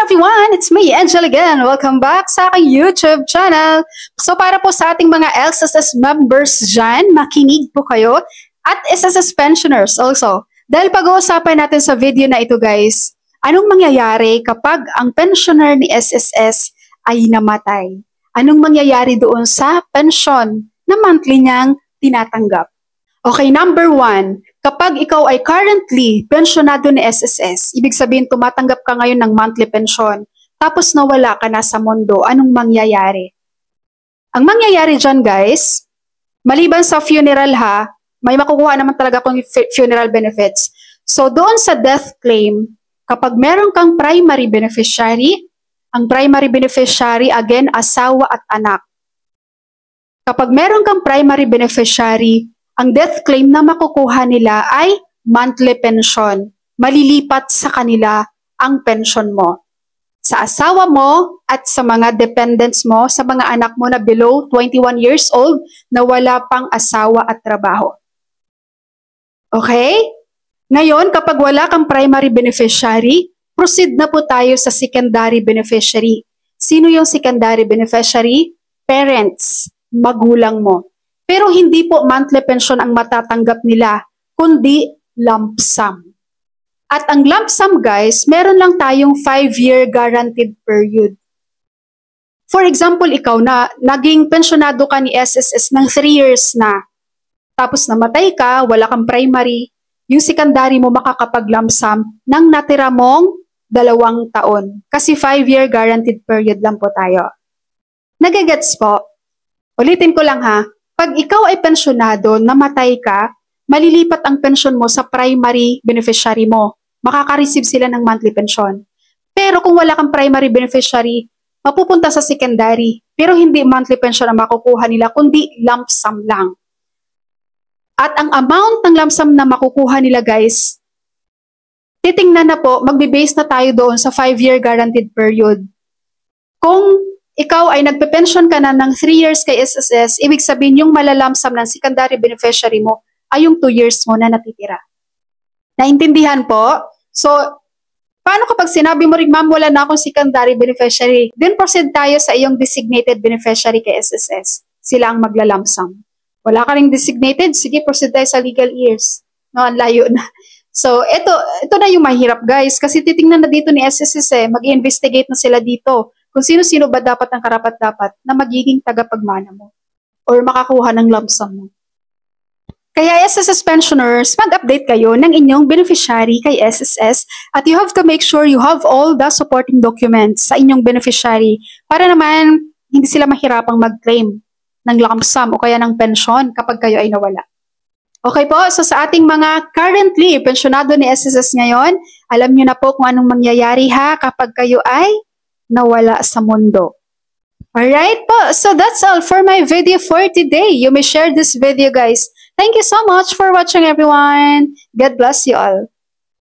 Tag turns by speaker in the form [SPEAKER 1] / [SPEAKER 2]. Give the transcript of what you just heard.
[SPEAKER 1] everyone! It's me, Angel again. Welcome back sa aking YouTube channel. So para po sa ating mga LSS members dyan, makinig po kayo at SSS pensioners also. Dahil pag-uusapan natin sa video na ito guys, anong mangyayari kapag ang pensioner ni SSS ay namatay? Anong mangyayari doon sa pension na monthly niyang tinatanggap? Okay, number 1, kapag ikaw ay currently pensionado ni SSS, ibig sabihin tumatanggap ka ngayon ng monthly pension, tapos nawala ka na sa mundo, anong mangyayari? Ang mangyayari dyan guys, maliban sa funeral ha, may makukuha naman talaga kung funeral benefits. So doon sa death claim, kapag meron kang primary beneficiary, ang primary beneficiary again, asawa at anak. Kapag meron kang primary beneficiary, ang death claim na makukuha nila ay monthly pension. Malilipat sa kanila ang pension mo. Sa asawa mo at sa mga dependents mo, sa mga anak mo na below 21 years old na wala pang asawa at trabaho. Okay? Ngayon, kapag wala kang primary beneficiary, proceed na po tayo sa secondary beneficiary. Sino yung secondary beneficiary? Parents, magulang mo. Pero hindi po monthly pension ang matatanggap nila, kundi lump sum. At ang lump sum guys, meron lang tayong 5-year guaranteed period. For example, ikaw na naging pensionado ka ni SSS ng 3 years na. Tapos namatay ka, wala kang primary, yung secondary mo makakapag lump sum ng natira mong 2 taon. Kasi 5-year guaranteed period lang po tayo. Nagigets po? Ulitin ko lang ha. Pag ikaw ay pensionado, namatay ka, malilipat ang pension mo sa primary beneficiary mo. Makaka-receive sila ng monthly pension. Pero kung wala kang primary beneficiary, mapupunta sa secondary. Pero hindi monthly pension ang makukuha nila, kundi lump sum lang. At ang amount ng lump sum na makukuha nila guys, titingnan na po, magbe-base na tayo doon sa 5-year guaranteed period. Kung ikaw ay nagpe-pension ka na ng 3 years kay SSS, ibig sabihin yung malalamsam ng secondary beneficiary mo ay yung 2 years mo na natitira. Naintindihan po? So, paano kapag sinabi mo rin, ma'am, wala na akong secondary beneficiary? Then proceed tayo sa iyong designated beneficiary kay SSS. Sila ang maglalamsam. Wala ka ring designated? Sige, proceed tayo sa legal years. No, ang layo na. So, ito na yung mahirap guys. Kasi titingnan na dito ni SSS mag-investigate na sila dito kung sino-sino ba dapat ang karapat-dapat na magiging tagapagmana mo or makakuha ng lump sum mo. Kaya SSS pensioners, mag-update kayo ng inyong beneficiary kay SSS at you have to make sure you have all the supporting documents sa inyong beneficiary para naman hindi sila mahirapang mag-claim ng lump sum o kaya ng pension kapag kayo ay nawala. Okay po, so sa ating mga currently pensionado ni SSS ngayon, alam nyo na po kung anong mangyayari ha kapag kayo ay nawala sa mundo. Alright po, so that's all for my video for today. You may share this video guys. Thank you so much for watching everyone. God bless you all.